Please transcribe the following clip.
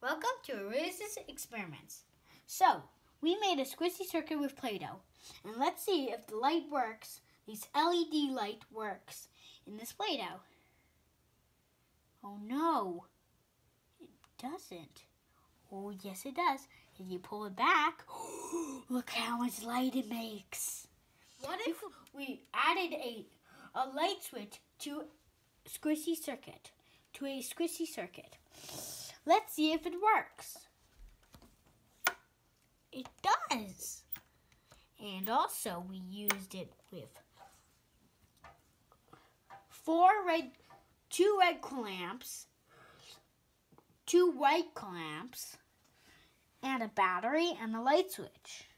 Welcome to Arisa's Experiments. So, we made a squishy circuit with Play-Doh, and let's see if the light works, this LED light works in this Play-Doh. Oh no, it doesn't. Oh yes it does. If you pull it back, look how much light it makes. What if we added a light switch to a squishy circuit? Let's see if it works. It does. And also we used it with two red clamps, two white clamps, and a battery and a light switch.